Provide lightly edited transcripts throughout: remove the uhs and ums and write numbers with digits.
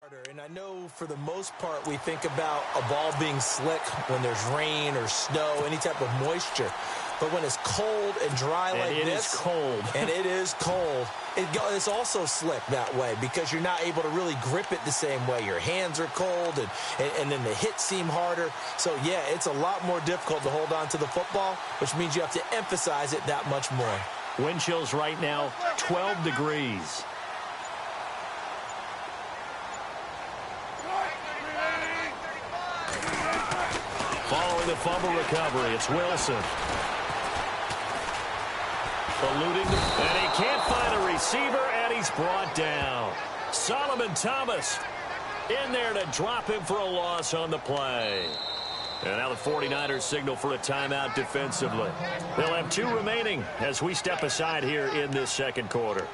And I know for the most part we think about a ball being slick when there's rain or snow, any type of moisture. But when it's cold and dry like this, it is cold. and it is cold, it's also slick that way because you're not able to really grip it the same way. Your hands are cold, and then the hits seem harder. So, yeah, it's a lot more difficult to hold on to the football, which means you have to emphasize it that much more. Wind chills right now, 12 degrees. Following the fumble recovery, it's Wilson. Eluding, and he can't find a receiver, and he's brought down. Solomon Thomas in there to drop him for a loss on the play. And now the 49ers signal for a timeout defensively. They'll have 2 remaining as we step aside here in this second quarter.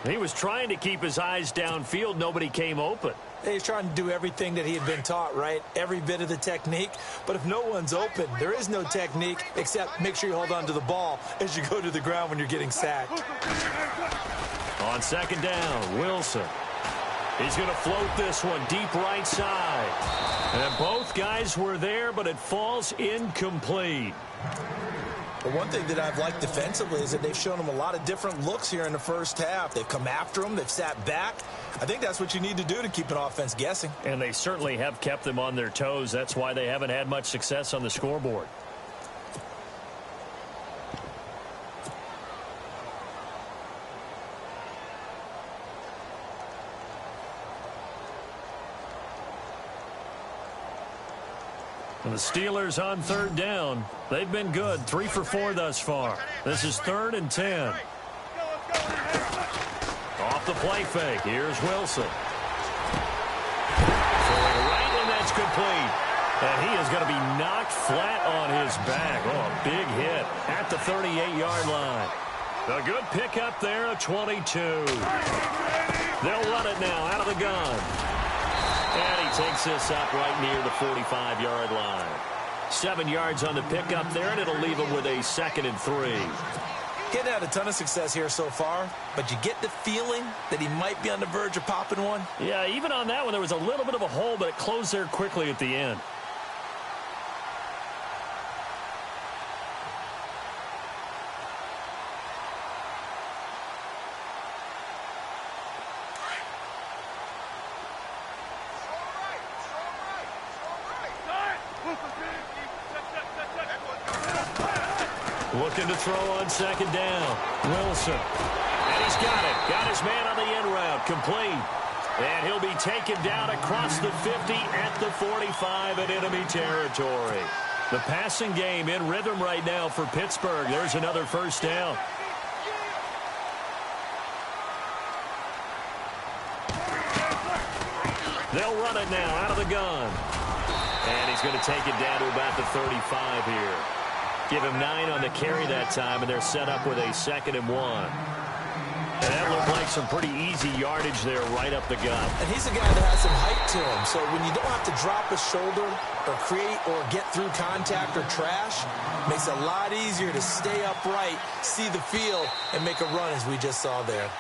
He was trying to keep his eyes downfield. Nobody came open. He's trying to do everything that he had been taught, right? Every bit of the technique. But if no one's open, there is no technique except make sure you hold on to the ball as you go to the ground when you're getting sacked. On second down, Wilson. He's going to float this one deep right side. And both guys were there, but it falls incomplete. The one thing that I've liked defensively is that they've shown him a lot of different looks here in the first half. They've come after him. They've sat back. I think that's what you need to do to keep an offense guessing. And they certainly have kept them on their toes. That's why they haven't had much success on the scoreboard. And the Steelers on third down. They've been good, 3 for 4 thus far. This is 3rd and 10. Off the play fake, here's Wilson. Throwing right, and that's complete. And he is going to be knocked flat on his back. Oh, a big hit at the 38-yard line. A good pickup there, a 22. They'll run it now out of the gun. And he takes this up right near the 45-yard line. 7 yards on the pickup there, and it'll leave him with a 2nd and 3. Getting had a ton of success here so far, but you get the feeling that he might be on the verge of popping one. Yeah, even on that one, there was a little bit of a hole, but it closed there quickly at the end. Looking to throw on second down. Wilson. And he's got it. Got his man on the end route. Complete. And he'll be taken down across the 50 at the 45 in enemy territory. The passing game in rhythm right now for Pittsburgh. There's another first down. They'll run it now out of the gun. And he's going to take it down to about the 35 here. Give him 9 on the carry that time, and they're set up with a 2nd and 1. And that looked like some pretty easy yardage there right up the gut. And he's a guy that has some height to him, so when you don't have to drop a shoulder or create or get through contact or trash, it makes it a lot easier to stay upright, see the field, and make a run as we just saw there.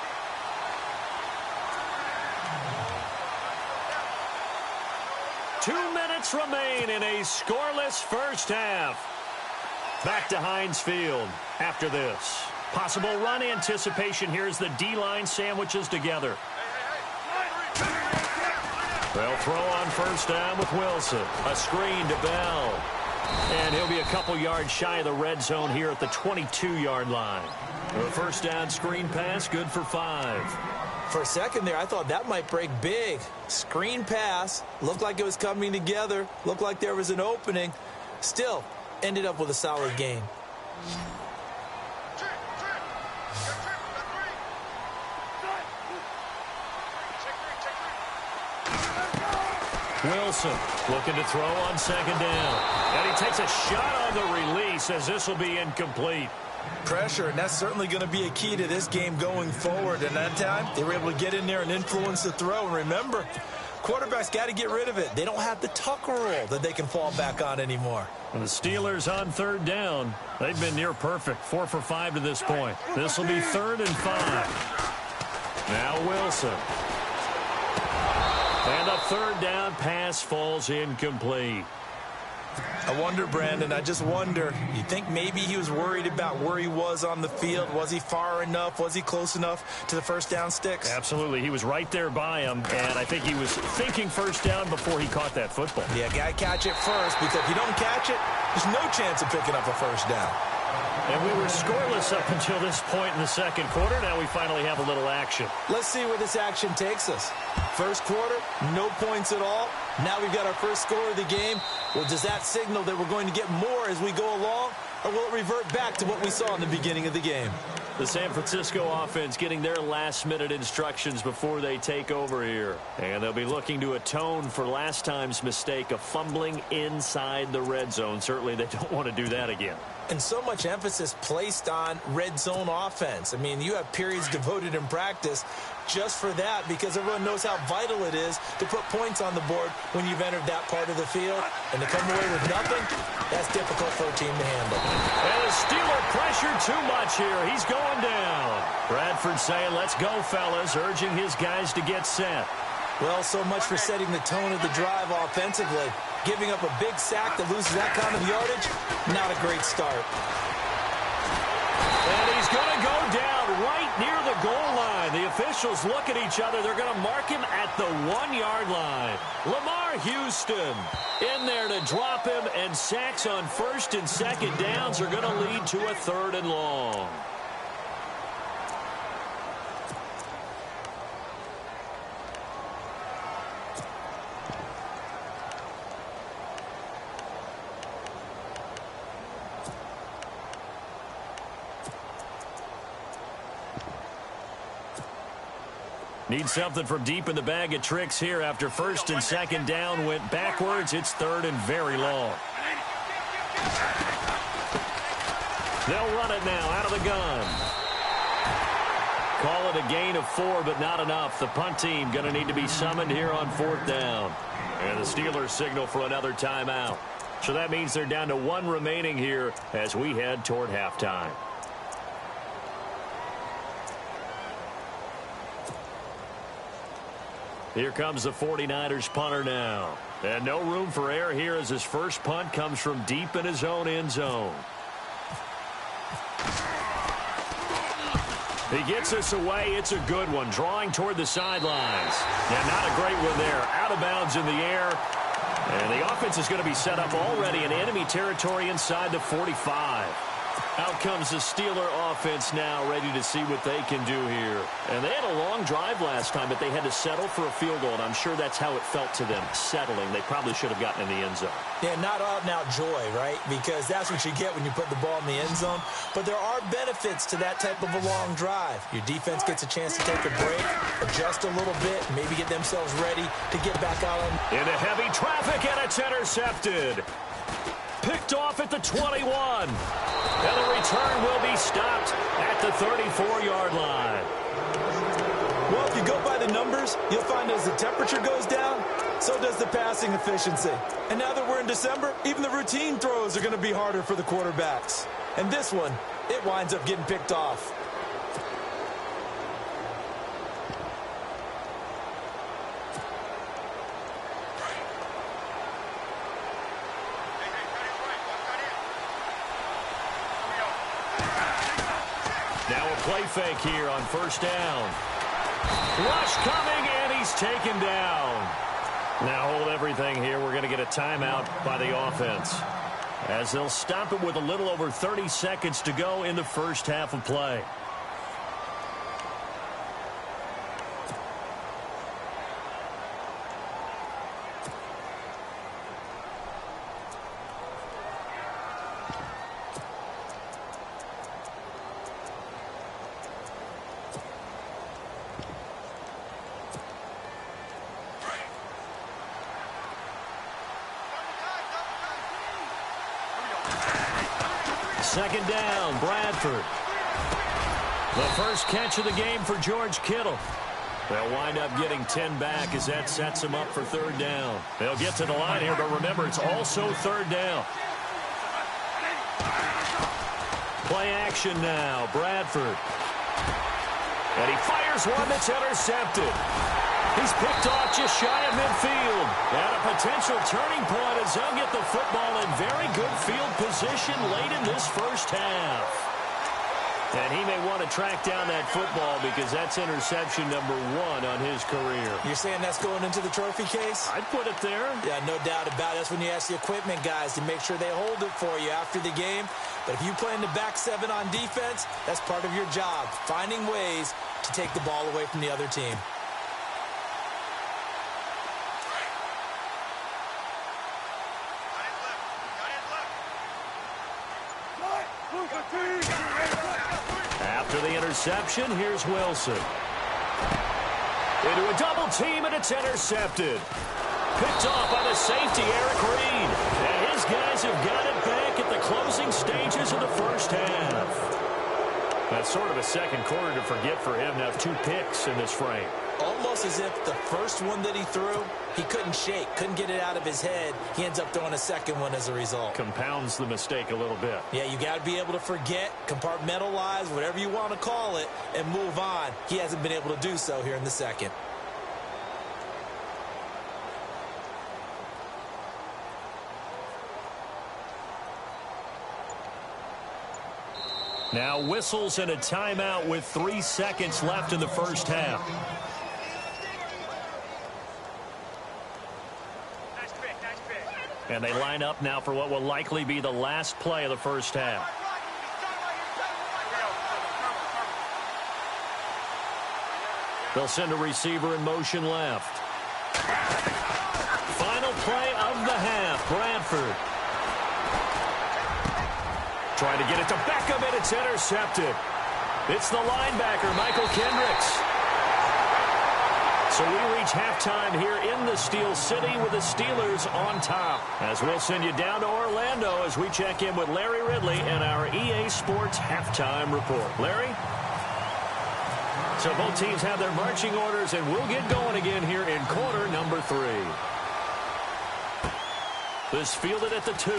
Two minutes remain in a scoreless first half. Back to Heinz Field after this. Possible run anticipation here as the D-line sandwiches together. They'll throw on first down with Wilson. A screen to Bell. And he'll be a couple yards shy of the red zone here at the 22-yard line. The first down screen pass, good for 5. For a second there, I thought that might break big. Screen pass. Looked like it was coming together. Looked like there was an opening. Still, ended up with a solid game. Wilson looking to throw on second down. And he takes a shot on the release as this will be incomplete. Pressure, and that's certainly going to be a key to this game going forward. And that time, they were able to get in there and influence the throw. And remember, quarterbacks got to get rid of it. They don't have the Tucker rule that they can fall back on anymore. And the Steelers on third down. They've been near perfect, 4 for 5 to this point. This will be 3rd and 5. Now Wilson. And the third down pass falls incomplete. I wonder, Brandon, I just wonder, you think maybe he was worried about where he was on the field? Was he far enough? Was he close enough to the first down sticks? Absolutely. He was right there by him, and I think he was thinking first down before he caught that football. Yeah, got to catch it first, because if you don't catch it, there's no chance of picking up a first down. And we were scoreless up until this point in the second quarter. Now we finally have a little action. Let's see where this action takes us. First quarter, no points at all. Now we've got our first score of the game. Well, does that signal that we're going to get more as we go along, or will it revert back to what we saw in the beginning of the game? The San Francisco offense getting their last-minute instructions before they take over here. And they'll be looking to atone for last time's mistake of fumbling inside the red zone. Certainly they don't want to do that again. And so much emphasis placed on red zone offense. I mean, you have periods devoted in practice just for that, because everyone knows how vital it is to put points on the board when you've entered that part of the field. And to come away with nothing, that's difficult for a team to handle. And the Steeler pressured too much here. He's going down. Bradford saying, let's go, fellas, urging his guys to get set. Well, so much for setting the tone of the drive offensively. Giving up a big sack that loses that kind of yardage, not a great start. And he's going to go down right near the goal line. The officials look at each other. They're going to mark him at the 1-yard line. Lamar Houston in there to drop him, and sacks on first and second downs are going to lead to a third and long. Need something from deep in the bag of tricks here after first and second down went backwards. It's third and very long. They'll run it now out of the gun. Call it a gain of 4, but not enough. The punt team going to need to be summoned here on fourth down. And the Steelers signal for another timeout. So that means they're down to 1 remaining here as we head toward halftime. Here comes the 49ers punter now. And no room for error here as his first punt comes from deep in his own end zone. He gets this away. It's a good one. Drawing toward the sidelines. And not a great one there. Out of bounds in the air. And the offense is going to be set up already in enemy territory inside the 45. Out comes the Steeler offense now, ready to see what they can do here. And they had a long drive last time, but they had to settle for a field goal, and I'm sure that's how it felt to them, settling. They probably should have gotten in the end zone. Yeah, not out-and-out joy, right? Because that's what you get when you put the ball in the end zone. But there are benefits to that type of a long drive. Your defense gets a chance to take a break, adjust a little bit, maybe get themselves ready to get back out on. Into heavy traffic, and it's intercepted. Picked off at the 21. And the return will be stopped at the 34-yard line. Well, if you go by the numbers, you'll find as the temperature goes down, so does the passing efficiency. And now that we're in December, even the routine throws are going to be harder for the quarterbacks. And this one, it winds up getting picked off. Play fake here on first down. Rush coming, and he's taken down. Now hold everything here. We're going to get a timeout by the offense, as they'll stop it with a little over 30 seconds to go in the first half of play. Second down, Bradford. The first catch of the game for George Kittle. They'll wind up getting 10 back as that sets them up for third down. They'll get to the line here, but remember, it's also third down. Play action now, Bradford. And he fires one that's intercepted. He's picked off just shy of midfield. And a potential turning point as they'll get the football in very good field position late in this first half. And he may want to track down that football because that's interception number 1 on his career. You're saying that's going into the trophy case? I'd put it there. Yeah, no doubt about it. That's when you ask the equipment guys to make sure they hold it for you after the game. But if you play in the back 7 on defense, that's part of your job, finding ways to take the ball away from the other team. After the interception, here's Wilson. Into a double team, and it's intercepted. Picked off by the safety, Eric Reed. And his guys have got it back at the closing stages of the first half. That's sort of a second quarter to forget for him to have 2 picks in this frame. Almost as if the first one that he threw, he couldn't shake, couldn't get it out of his head. He ends up throwing a second one as a result. Compounds the mistake a little bit. Yeah, you got to be able to forget, compartmentalize, whatever you want to call it, and move on. He hasn't been able to do so here in the second. Now whistles and a timeout with 3 seconds left in the first half. And they line up now for what will likely be the last play of the first half. They'll send a receiver in motion left. Final play of the half, Bradford. Trying to get it to Beckham, and it's intercepted. It's the linebacker, Michael Kendricks. So we reach halftime here in the Steel City with the Steelers on top. As we'll send you down to Orlando as we check in with Larry Ridley and our EA Sports halftime report. Larry? So both teams have their marching orders, and we'll get going again here in quarter number 3. This fielded at the 2.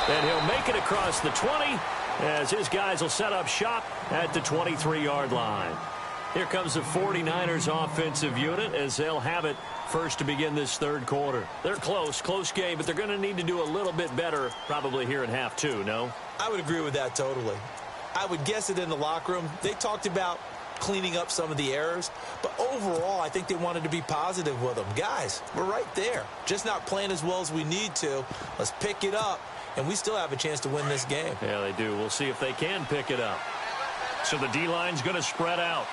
And he'll make it across the 20 as his guys will set up shop at the 23-yard line. Here comes the 49ers offensive unit as they'll have it first to begin this third quarter. They're close game, but they're going to need to do a little bit better probably here in half 2, no? I would agree with that totally. I would guess it in the locker room. They talked about cleaning up some of the errors, but overall I think they wanted to be positive with them. Guys, we're right there. Just not playing as well as we need to. Let's pick it up, and we still have a chance to win this game. Yeah, they do. We'll see if they can pick it up. So the D-line's going to spread out.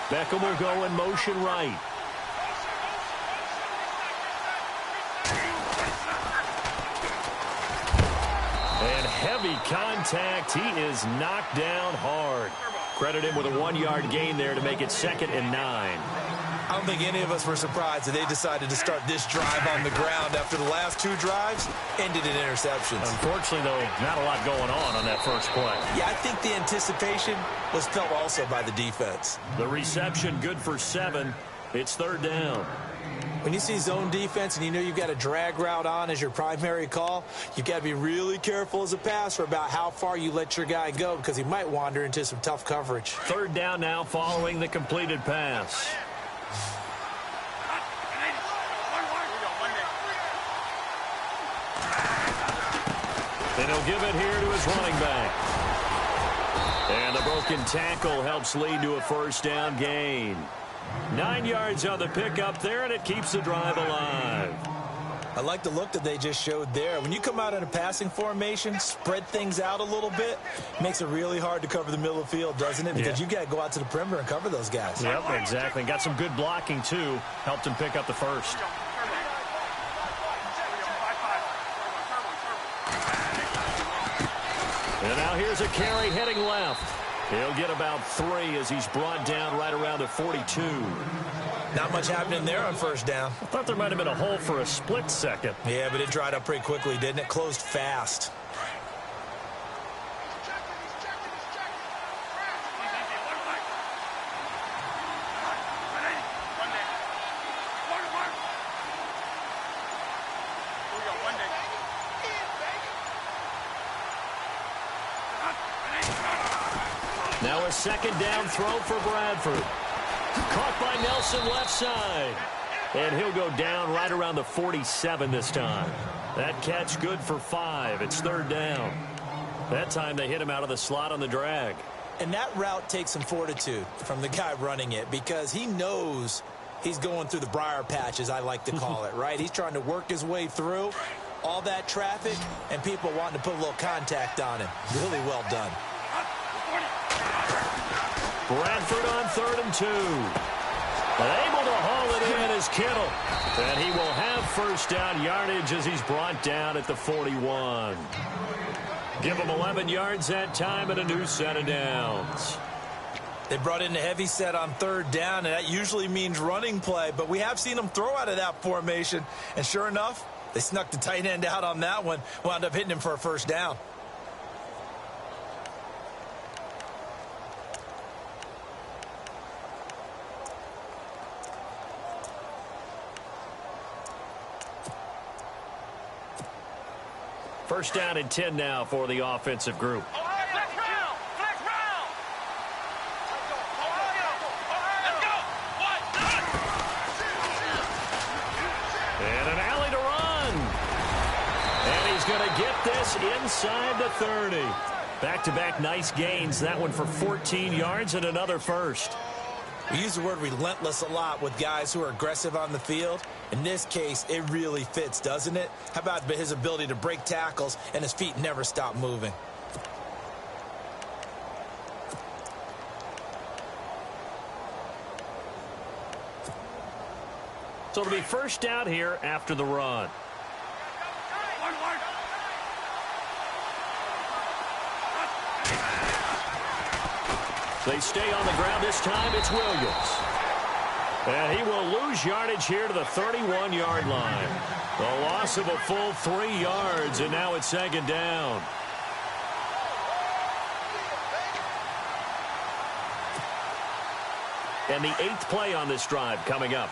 Beckham will go in motion right. And heavy contact. He is knocked down hard. Credit him with a 1-yard gain there to make it 2nd and 9. I don't think any of us were surprised that they decided to start this drive on the ground after the last 2 drives ended in interceptions. Unfortunately, though, not a lot going on that first play. Yeah, I think the anticipation was felt also by the defense. The reception good for 7. It's 3rd down. When you see zone defense and you know you've got a drag route on as your primary call, you've got to be really careful as a passer about how far you let your guy go because he might wander into some tough coverage. 3rd down now following the completed pass. And he'll give it here to his running back. And the broken tackle helps lead to a 1st down gain. 9 yards on the pickup there, and it keeps the drive alive. I like the look that they just showed there. When you come out in a passing formation, spread things out a little bit, makes it really hard to cover the middle of the field, doesn't it? Because you've got to go out to the perimeter and cover those guys. Yep, exactly. Got some good blocking, too. Helped him pick up the 1st. And now here's a carry heading left. He'll get about 3 as he's brought down right around the 42. Not much happening there on 1st down. I thought there might have been a hole for a split second. Yeah, but it dried up pretty quickly, didn't it? Closed fast. Now a second down throw for Bradford. Caught by Nelson left side. And he'll go down right around the 47 this time. That catch good for 5. It's third down. That time they hit him out of the slot on the drag. And that route takes some fortitude from the guy running it because he knows he's going through the briar patch, as I like to call it, right? He's trying to work his way through all that traffic and people wanting to put a little contact on him. Really well done. Bradford on 3rd and 2. Able to haul it in is Kittle. And he will have first down yardage as he's brought down at the 41. Give him 11 yards that time and a new set of downs. They brought in a heavy set on 3rd down, and that usually means running play, but we have seen them throw out of that formation. And sure enough, they snuck the tight end out on that one, wound up hitting him for a first down. First down and 10 now for the offensive group. And an alley to run. And he's going to get this inside the 30. Back-to-back nice gains. That one for 14 yards and another first. We use the word relentless a lot with guys who are aggressive on the field. In this case, it really fits, doesn't it? How about his ability to break tackles and his feet never stop moving? So it'll be first down here after the run. They stay on the ground this time. It's Williams. And he will lose yardage here to the 31-yard line. The loss of a full 3 yards, and now it's second down. And the 8th play on this drive coming up.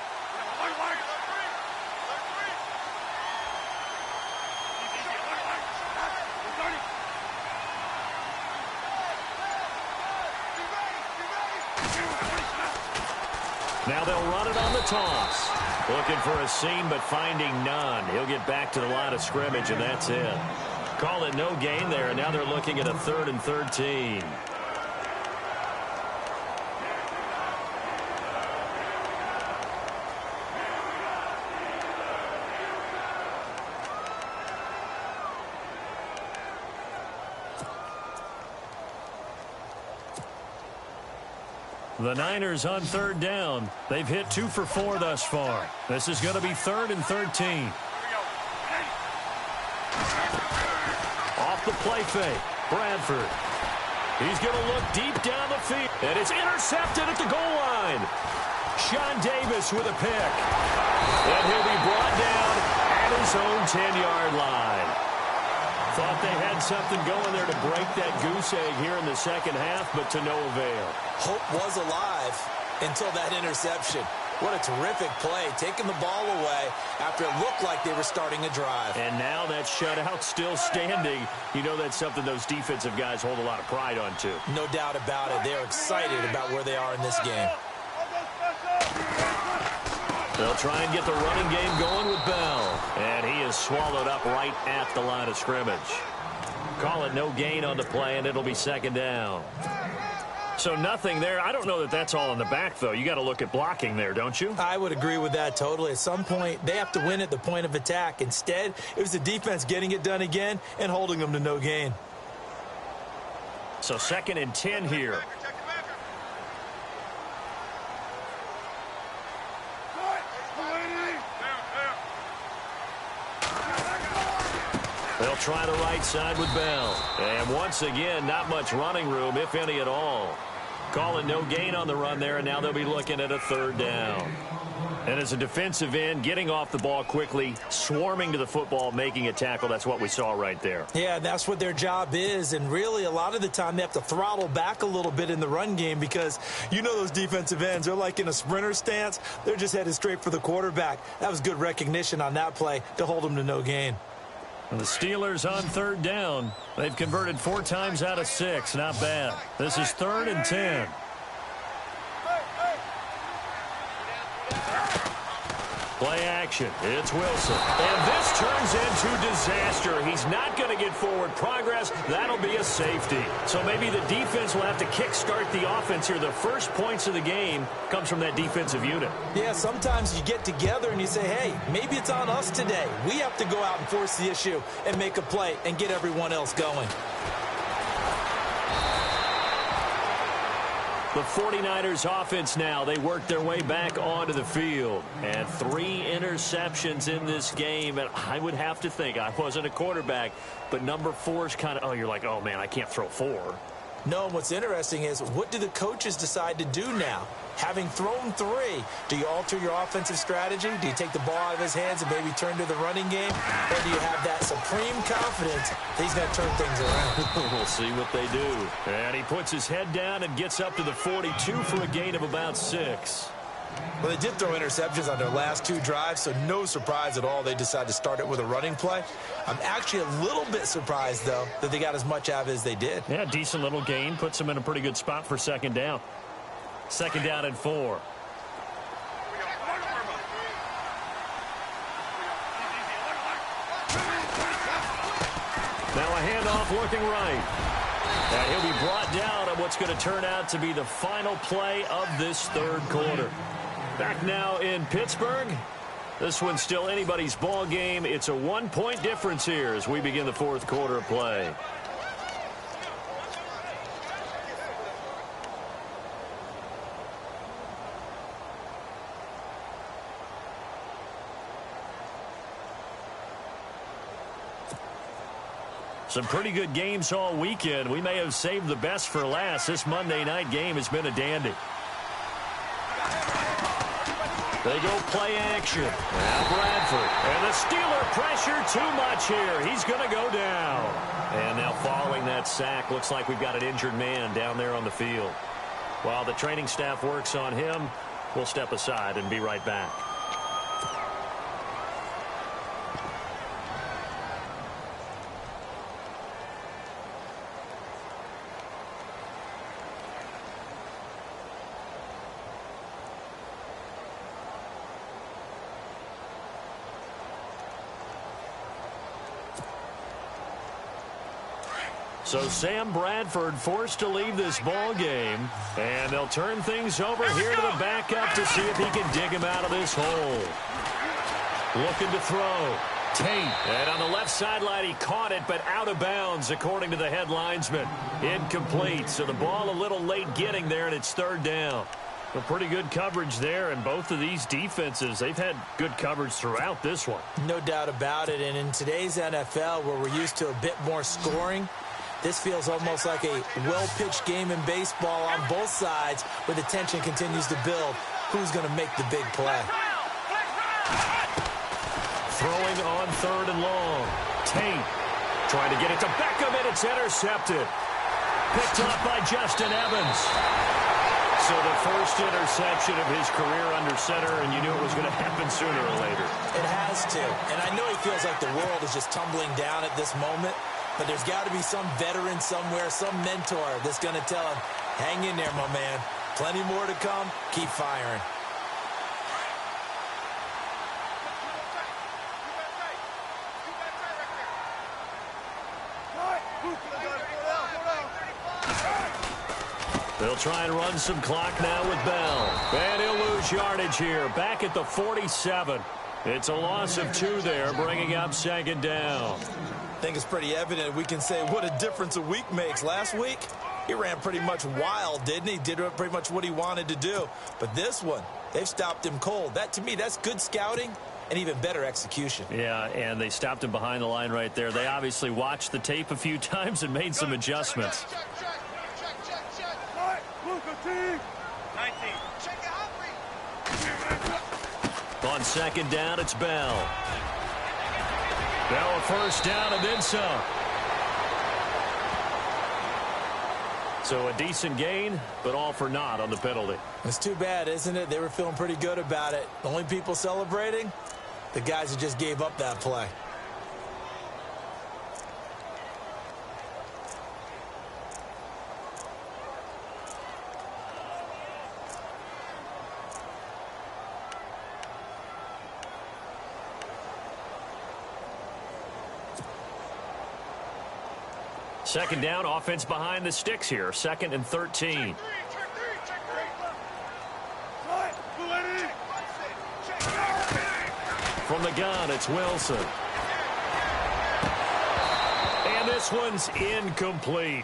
Now they'll run it on the toss. Looking for a seam, but finding none. He'll get back to the line of scrimmage, and that's it. Call it no gain there, and now they're looking at a 3rd and 13. The Niners on 3rd down. They've hit 2 for 4 thus far. This is going to be 3rd and 13. Off the play fake. Bradford. He's going to look deep down the field. And it's intercepted at the goal line. Sean Davis with a pick. And he'll be brought down at his own 10-yard line. Thought they had something going there to break that goose egg here in the second half, but to no avail. Hope was alive until that interception. What a terrific play, taking the ball away after it looked like they were starting a drive. And now that shutout still standing. You know that's something those defensive guys hold a lot of pride on, too. No doubt about it. They're excited about where they are in this game. They'll try and get the running game going with Bell. And he is swallowed up right at the line of scrimmage. Call it no gain on the play, and it'll be second down. So nothing there. I don't know that that's all in the back, though. You got to look at blocking there, don't you? I would agree with that totally. At some point, they have to win at the point of attack. Instead, it was the defense getting it done again and holding them to no gain. So 2nd and 10 here. They'll try the right side with Bell. And once again, not much running room, if any at all. Call it no gain on the run there, and now they'll be looking at a 3rd down. And as a defensive end, getting off the ball quickly, swarming to the football, making a tackle, that's what we saw right there. Yeah, that's what their job is. And really, a lot of the time, they have to throttle back a little bit in the run game because you know those defensive ends, they're like in a sprinter stance. They're just headed straight for the quarterback. That was good recognition on that play to hold them to no gain. And the Steelers on third down. They've converted 4 times out of 6. Not bad. This is 3rd and 10. Play action. It's Wilson. And this turns into disaster. He's not going to get forward progress. That'll be a safety. So maybe the defense will have to kickstart the offense here. The first points of the game comes from that defensive unit. Yeah, sometimes you get together and you say, hey, maybe it's on us today. We have to go out and force the issue and make a play and get everyone else going. The 49ers offense now, they work their way back onto the field. And 3 interceptions in this game. And I would have to think, I wasn't a quarterback, but number 4 is kind of, you're like, oh, man, I can't throw 4. No, what's interesting is, what do the coaches decide to do now? Having thrown 3, do you alter your offensive strategy? Do you take the ball out of his hands and maybe turn to the running game? Or do you have that supreme confidence that he's going to turn things around? We'll see what they do. And he puts his head down and gets up to the 42 for a gain of about 6. Well, they did throw interceptions on their last 2 drives, so no surprise at all they decided to start it with a running play. I'm actually a little bit surprised, though, that they got as much out of it as they did. Yeah, decent little gain. Puts them in a pretty good spot for 2nd down. 2nd down and 4. Now a handoff looking right. And he'll be brought down on what's going to turn out to be the final play of this 3rd quarter. Back now in Pittsburgh. This one's still anybody's ball game. It's a 1-point difference here as we begin the 4th quarter of play. Some pretty good games all weekend. We may have saved the best for last. This Monday night game has been a dandy. They go play action. Now Bradford. And the Steeler pressure too much here. He's going to go down. And now following that sack, looks like we've got an injured man down there on the field. While the training staff works on him, we'll step aside and be right back. So Sam Bradford forced to leave this ball game, and they'll turn things over here to the backup to see if he can dig him out of this hole. Looking to throw. Tate. And on the left sideline, he caught it, but out of bounds, according to the head linesman. Incomplete. So the ball a little late getting there, and it's 3rd down. Well, pretty good coverage there, and both of these defenses, they've had good coverage throughout this one. No doubt about it, and in today's NFL, where we're used to a bit more scoring, this feels almost like a well-pitched game in baseball on both sides where the tension continues to build. Who's going to make the big play? Throwing on 3rd and long. Tate trying to get it to Beckham, and it's intercepted. Picked up by Justin Evans. So the first interception of his career under center, and you knew it was going to happen sooner or later. It has to. And I know he feels like the world is just tumbling down at this moment. But there's got to be some veteran somewhere, some mentor that's going to tell him, hang in there, my man. Plenty more to come. Keep firing. They'll try and run some clock now with Bell. And he'll lose yardage here. Back at the 47. It's a loss of 2 there, bringing up 2nd down. I think it's pretty evident we can say what a difference a week makes. Last week, he ran pretty much wild, didn't he? Did pretty much what he wanted to do. But this one, they've stopped him cold. That, to me, that's good scouting and even better execution. Yeah, and they stopped him behind the line right there. They obviously watched the tape a few times and made some adjustments. On 2nd down, it's Bell. Now a 1st down and then some. So a decent gain, but all for naught on the penalty. It's too bad, isn't it? They were feeling pretty good about it. The only people celebrating, the guys who just gave up that play. Second down, offense behind the sticks here. 2nd and 13. From the gun, it's Wilson. And this one's incomplete.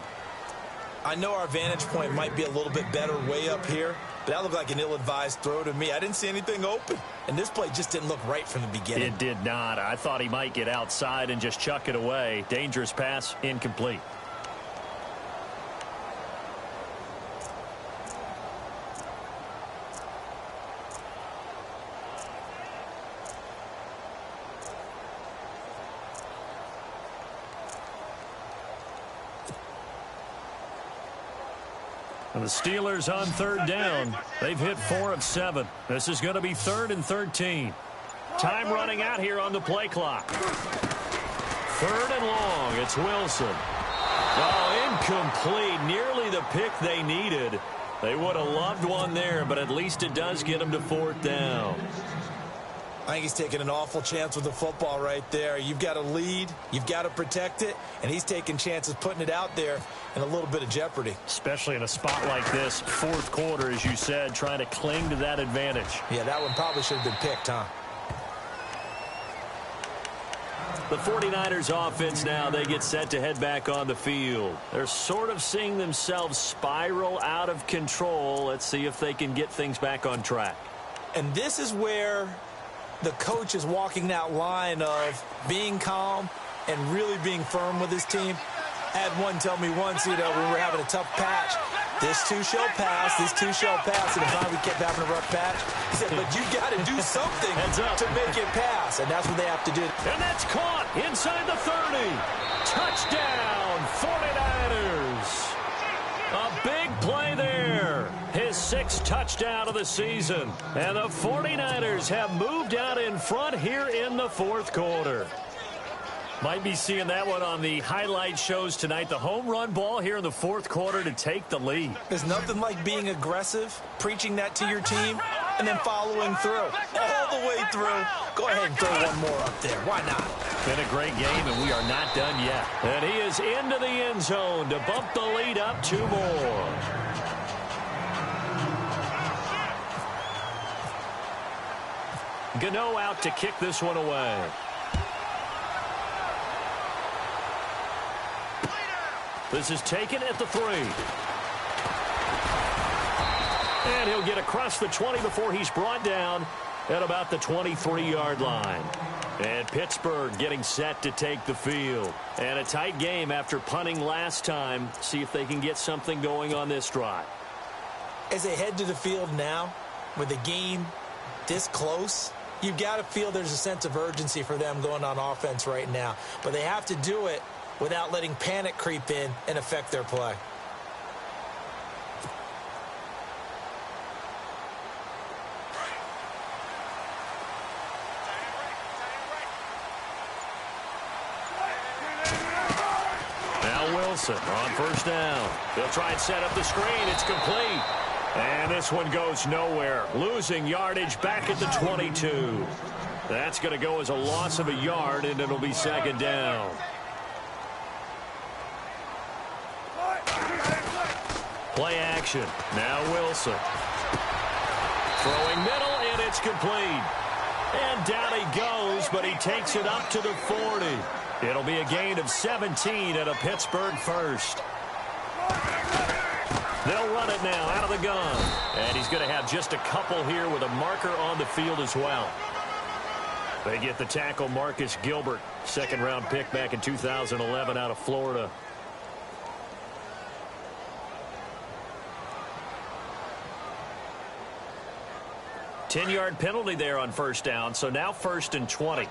I know our vantage point might be a little bit better way up here, but that looked like an ill-advised throw to me. I didn't see anything open, and this play just didn't look right from the beginning. It did not. I thought he might get outside and just chuck it away. Dangerous pass, incomplete. And the Steelers on 3rd down. They've hit 4 of 7. This is going to be 3rd and 13. Time running out here on the play clock. 3rd and long. It's Wilson. Oh, incomplete. Nearly the pick they needed. They would have loved one there, but at least it does get them to 4th down. I think he's taking an awful chance with the football right there. You've got to lead, you've got to protect it, and he's taking chances putting it out there in a little bit of jeopardy. Especially in a spot like this, 4th quarter, as you said, trying to cling to that advantage. Yeah, that one probably should have been picked, huh? The 49ers offense now, they get set to head back on the field. They're sort of seeing themselves spiral out of control. Let's see if they can get things back on track. And this is where the coach is walking that line of being calm and really being firm with his team. I had one tell me once, when we were having a tough patch, this too shall pass, this too shall pass, and if we kept having a rough patch, he said, but you got to do something to make it pass, and that's what they have to do. And that's caught inside the 30. Touchdown, 49ers. A big play there. His 6th touchdown of the season. And the 49ers have moved out in front here in the 4th quarter. Might be seeing that one on the highlight shows tonight. The home run ball here in the 4th quarter to take the lead. There's nothing like being aggressive, preaching that to your team, and then following through. All the way through. Go ahead and throw one more up there. Why not? Been a great game, and we are not done yet. And he is into the end zone to bump the lead up 2 more. Gano out to kick this one away. This is taken at the 3. And he'll get across the 20 before he's brought down at about the 23-yard line. And Pittsburgh getting set to take the field. And a tight game after punting last time. See if they can get something going on this drive. As they head to the field now, with the game this close, you've got to feel there's a sense of urgency for them going on offense right now. But they have to do it without letting panic creep in and affect their play. Now Wilson on 1st down. They'll try and set up the screen. It's complete. And this one goes nowhere. Losing yardage back at the 22. That's going to go as a loss of a yard, and it'll be 2nd down. Play action. Now Wilson. Throwing middle, and it's complete. And down he goes, but he takes it up to the 40. It'll be a gain of 17 and a Pittsburgh first. They'll run it now out of the gun. And he's going to have just a couple here with a marker on the field as well. They get the tackle, Marcus Gilbert, 2nd-round pick back in 2011 out of Florida. Ten-yard penalty there on 1st down, so now 1st and 20.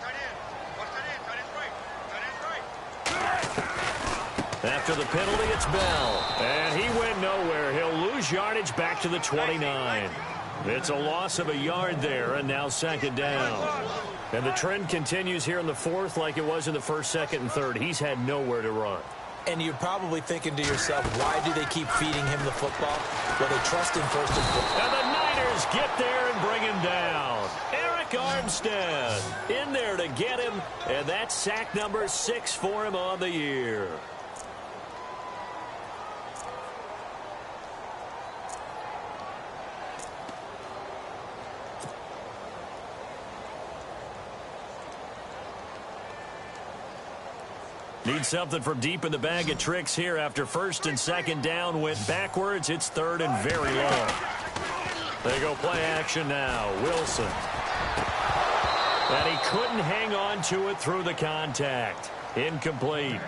After the penalty, it's Bell. And he went nowhere. He'll lose yardage back to the 29. It's a loss of a yard there, and now 2nd down. And the trend continues here in the 4th like it was in the 1st, 2nd, and 3rd. He's had nowhere to run. And you're probably thinking to yourself, why do they keep feeding him the football? Well, they trust him first and foremost. And the Niners get there and bring him down. Eric Armstead in there to get him, and that's sack number 6 for him on the year. Need something from deep in the bag of tricks here after first and second down went backwards. It's third and very long. They go play action now. Wilson. And he couldn't hang on to it through the contact. Incomplete.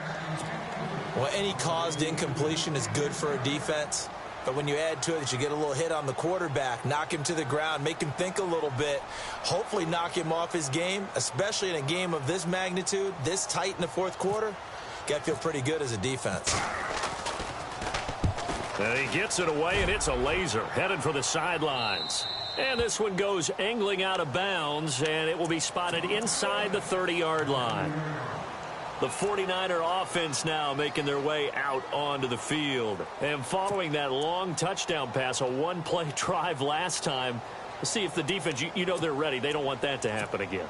Well, any caused incompletion is good for a defense. But when you add to it that you get a little hit on the quarterback, knock him to the ground, make him think a little bit, hopefully knock him off his game, especially in a game of this magnitude, this tight in the fourth quarter, got to feel pretty good as a defense. And he gets it away, and it's a laser headed for the sidelines. And this one goes angling out of bounds, and it will be spotted inside the 30-yard line. The 49er offense now making their way out onto the field. And following that long touchdown pass, a one-play drive last time, let's see if the defense, you know they're ready. They don't want that to happen again.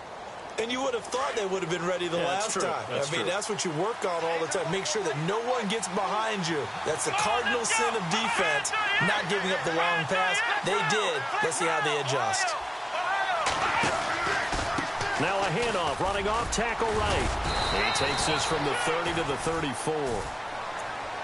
And you would have thought they would have been ready the last time. I mean, that's what you work on all the time. Make sure that no one gets behind you. That's the cardinal sin of defense, not giving up the long pass. They did. Let's see how they adjust. Now a handoff, running off tackle right. He takes this from the 30 to the 34.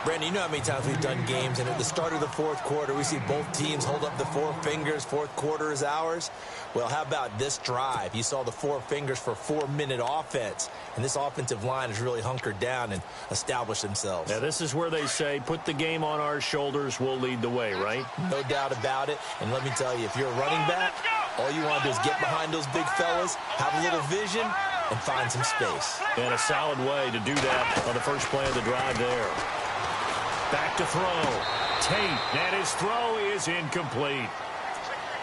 Brandon, you know how many times we've done games, and at the start of the fourth quarter, we see both teams hold up the four fingers, fourth quarter is ours. Well, how about this drive? You saw the four fingers for 4-minute offense, and this offensive line has really hunkered down and established themselves. Yeah, this is where they say, put the game on our shoulders, we'll lead the way, right? No doubt about it, and let me tell you, if you're a running back, all you want to do is get behind those big fellas, have a little vision, and find some space. And a solid way to do that on the first play of the drive there. Back to throw. Tate, and his throw is incomplete.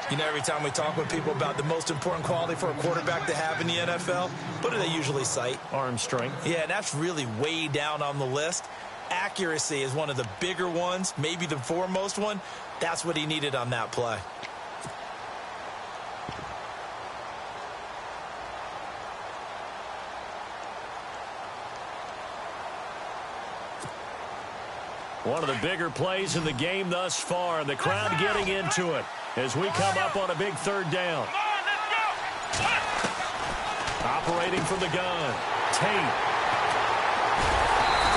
You know, every time we talk with people about the most important quality for a quarterback to have in the NFL, what do they usually cite? Arm strength. Yeah, and that's really way down on the list. Accuracy is one of the bigger ones, maybe the foremost one. That's what he needed on that play. One of the bigger plays in the game thus far, and the crowd getting into it as we come up on a big third down. Operating from the gun, Tate.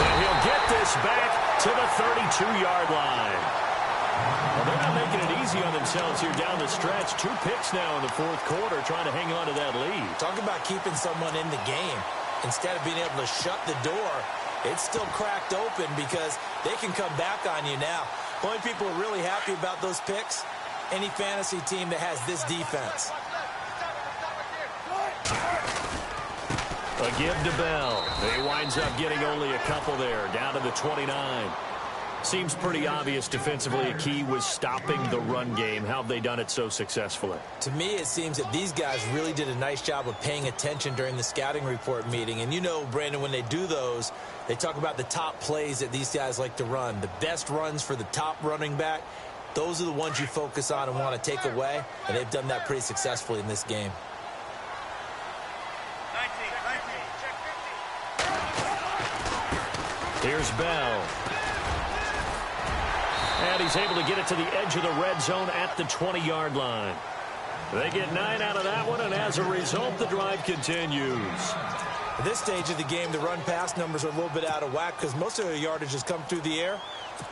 And he'll get this back to the 32-yard line. Well, they're not making it easy on themselves here down the stretch. 2 picks now in the fourth quarter, trying to hang on to that lead. Talk about keeping someone in the game. Instead of being able to shut the door, it's still cracked open because they can come back on you now. The only people who are really happy about those picks, any fantasy team that has this defense. A give to Bell. He winds up getting only a couple there, down to the 29. Seems pretty obvious defensively a key was stopping the run game. How have they done it so successfully? To me, it seems that these guys really did a nice job of paying attention during the scouting report meeting. And you know, Brandon, when they do those, they talk about the top plays that these guys like to run. The best runs for the top running back, those are the ones you focus on and want to take away. And they've done that pretty successfully in this game. Here's Bell. And he's able to get it to the edge of the red zone at the 20-yard line. They get 9 out of that one, and as a result, the drive continues. At this stage of the game, the run-pass numbers are a little bit out of whack because most of their yardage has come through the air.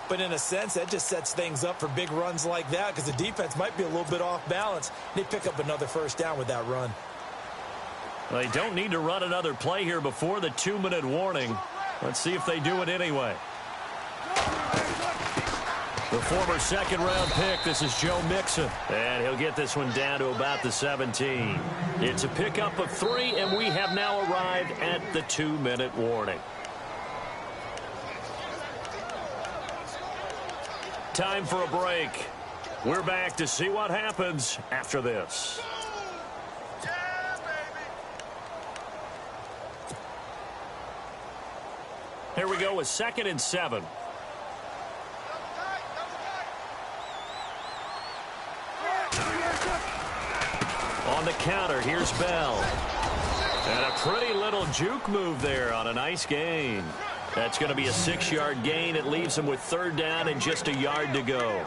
But in a sense, that just sets things up for big runs like that because the defense might be a little bit off balance. They pick up another first down with that run. Well, they don't need to run another play here before the 2-minute warning. Let's see if they do it anyway. The former second-round pick, this is Joe Mixon. And he'll get this one down to about the 17. It's a pickup of 3, and we have now arrived at the 2-minute warning. Time for a break. We're back to see what happens after this. Here we go with 2nd and 7. On the counter, here's Bell. And a pretty little juke move there on a nice gain. That's going to be a 6-yard gain. It leaves him with 3rd down and just a yard to go.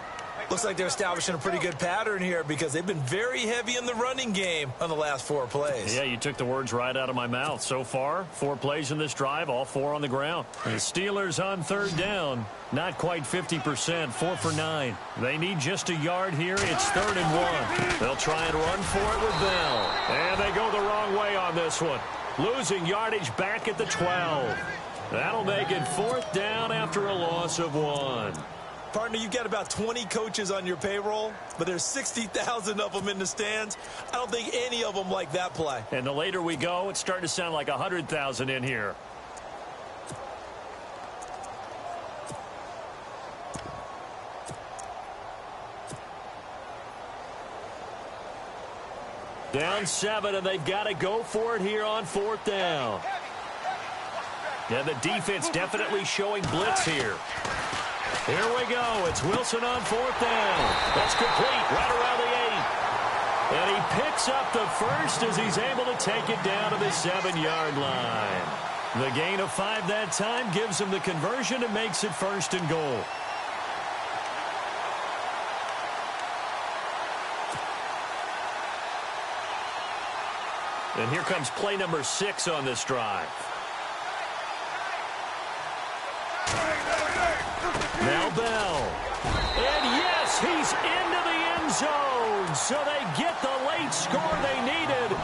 Looks like they're establishing a pretty good pattern here because they've been very heavy in the running game on the last 4 plays. Yeah, you took the words right out of my mouth. So far, 4 plays in this drive, all 4 on the ground. The Steelers on 3rd down. Not quite 50%, 4 for 9. They need just a yard here. It's 3rd and 1. They'll try and run for it with Bell. And they go the wrong way on this one. Losing yardage back at the 12. That'll make it 4th down after a loss of 1. Partner, you've got about 20 coaches on your payroll, but there's 60,000 of them in the stands. I don't think any of them like that play. And the later we go, it's starting to sound like 100,000 in here. Down 7, and they've got to go for it here on 4th down. Yeah, the defense definitely showing blitz here. Here we go. It's Wilson on 4th down. That's complete right around the 8. And he picks up the first as he's able to take it down to the 7-yard line. The gain of 5 that time gives him the conversion and makes it 1st and goal. And here comes play number 6 on this drive. Now Bell. And yes, he's into the end zone. So they get the late score they needed